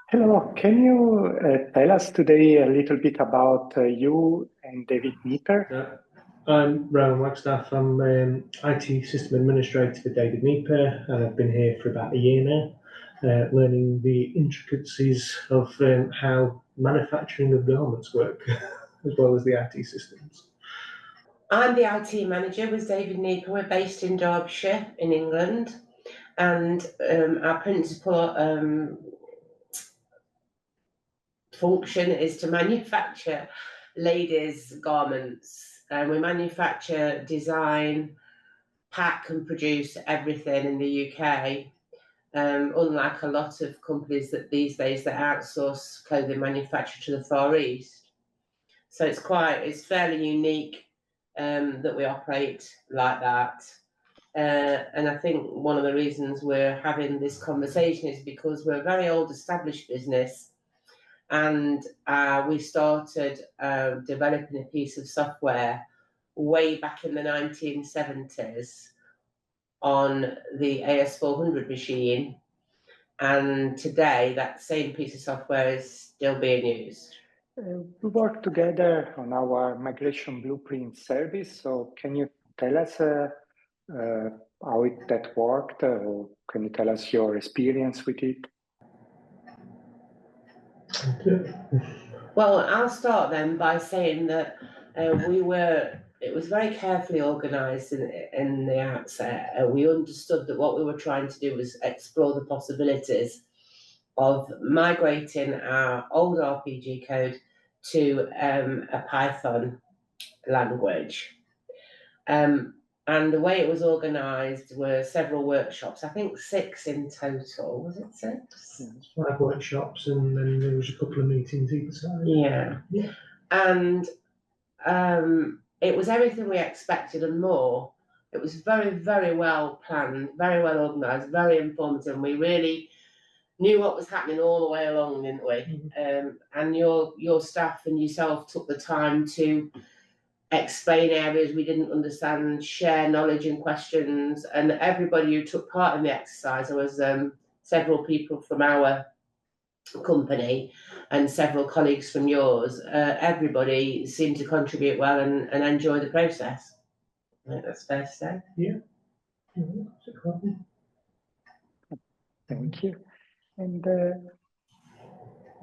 Hello, can you tell us today a little bit about you and David Nieper? I'm Rowan Wagstaff. I'm IT system administrator for David Nieper, and I've been here for about a year now, learning the intricacies of how manufacturing of garments work, as well as the IT systems. I'm the IT manager with David Nieper. We're based in Derbyshire in England, and our principal function is to manufacture ladies' garments. We manufacture, design, pack and produce everything in the UK. Unlike a lot of companies that these days that outsource clothing manufacture to the Far East. So it's fairly unique that we operate like that. And I think one of the reasons we're having this conversation is because we're a very old established business, and we started developing a piece of software way back in the 1970s on the AS400 machine, and today that same piece of software is still being used. We work together on our migration blueprint service, so can you tell us how that worked, or can you tell us your experience with it? Well, I'll start then by saying that it was very carefully organised in the outset. We understood that what we were trying to do was explore the possibilities of migrating our old RPG code to a Python language. And the way it was organised were several workshops, I think 6 in total. Was it 6? Yeah, 5 workshops, and then there was a couple of meetings either side. Yeah. And it was everything we expected and more. It was very, very well planned, very well organised, very informative. And we really knew what was happening all the way along, didn't we? And your staff and yourself took the time to explain areas we didn't understand, share knowledge and questions, and everybody who took part in the exercise, there was several people from our company and several colleagues from yours. Everybody seemed to contribute well and enjoy the process. I think that's fair to say. Yeah. Thank you. And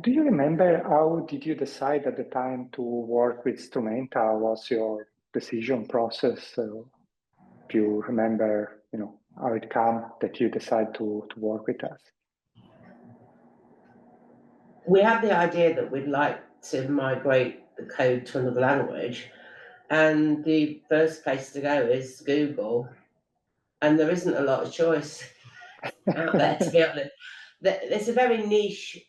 do you remember how did you decide at the time to work with Strumenta? How was your decision process? Do you remember, how it came that you decided to work with us? We had the idea that we'd like to migrate the code to another language, and the first place to go is Google, and there isn't a lot of choice out there, to be honest. It's a very niche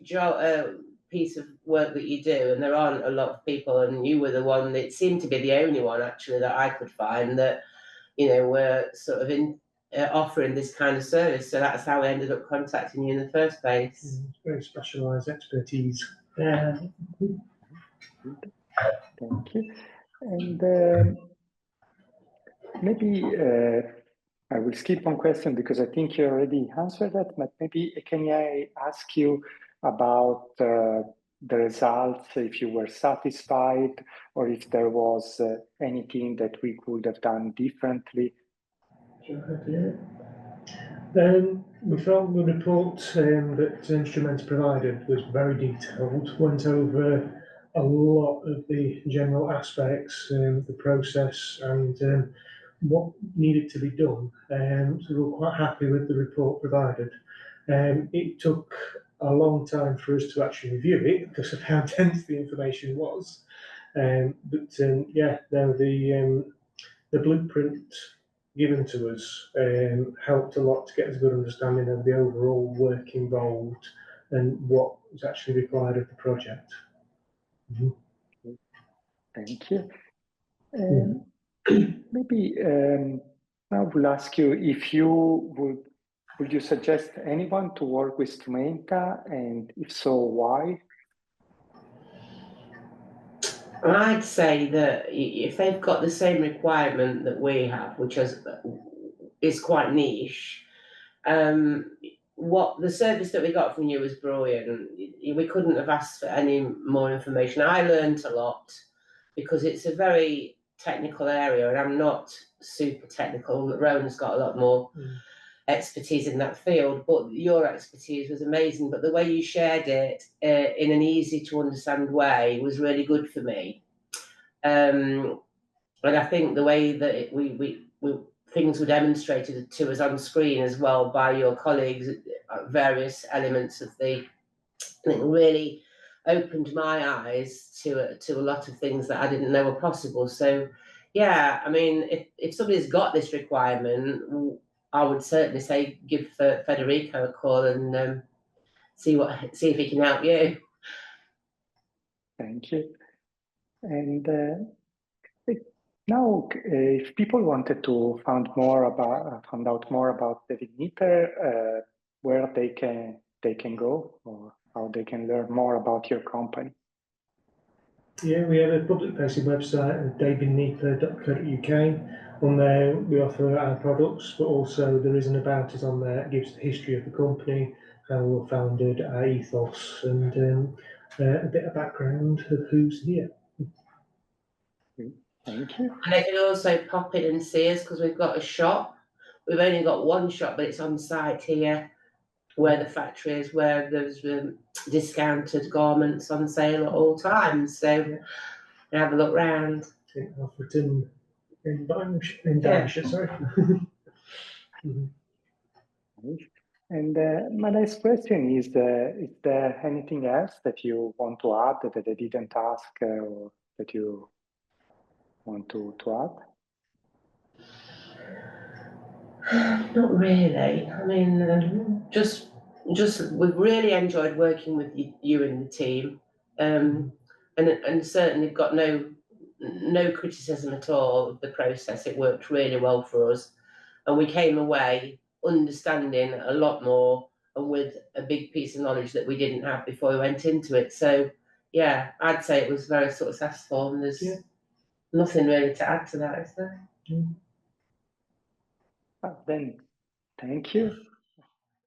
piece of work that you do, and there aren't a lot of people, and you were the one that seemed to be the only one actually that I could find that were sort of offering this kind of service. So that's how we ended up contacting you in the first place. It's very specialised expertise. Thank you. And maybe I will skip one question because I think you already answered that, but maybe can I ask you about the results, if you were satisfied or if there was anything that we could have done differently? We felt the report that Strumenta provided was very detailed, went over a lot of the general aspects of the process and what needed to be done. So we were quite happy with the report provided. It took a long time for us to actually review it because of how dense the information was. Yeah, now the blueprint given to us helped a lot to get us a good understanding of the overall work involved and what was actually required of the project. Thank you. Maybe I will ask you if you would you suggest anyone to work with Strumenta, and if so, why? I'd say that if they've got the same requirement that we have, which is quite niche, what the service that we got from you was brilliant. We couldn't have asked for any more information. I learned a lot because it's a very technical area, and I'm not super technical. Rowan's got a lot more expertise in that field, but your expertise was amazing. But the way you shared it in an easy to understand way was really good for me. And I think the way that things were demonstrated to us on screen as well by your colleagues, various elements of the thing really opened my eyes to a lot of things that I didn't know were possible. So, yeah, I mean, if somebody's got this requirement, I would certainly say give Federico a call and see if he can help you. Thank you. And now, if people wanted to find out more about David Nieper, where they can go, or how they can learn more about your company. Yeah, we have a public-facing website at davidnieper.co.uk. On there, we offer our products, but also there is an about us on there that gives the history of the company, how we were founded, our ethos, and a bit of background of who's here. Thank you. And they can also pop in and see us because we've got a shop. We've only got one shop, but it's on site here where the factory is, where there's discounted garments on sale at all times. So have a look round. In Alfreton, in Derbyshire, sorry. And my next question is there anything else that you want to add that I didn't ask or that you want to add? Not really. I mean, just we've really enjoyed working with you and the team, and certainly got no criticism at all of the process. It worked really well for us, and we came away understanding a lot more and with a big piece of knowledge that we didn't have before we went into it. So yeah, I'd say it was very successful, and there's nothing really to add to that, is there? Then thank you.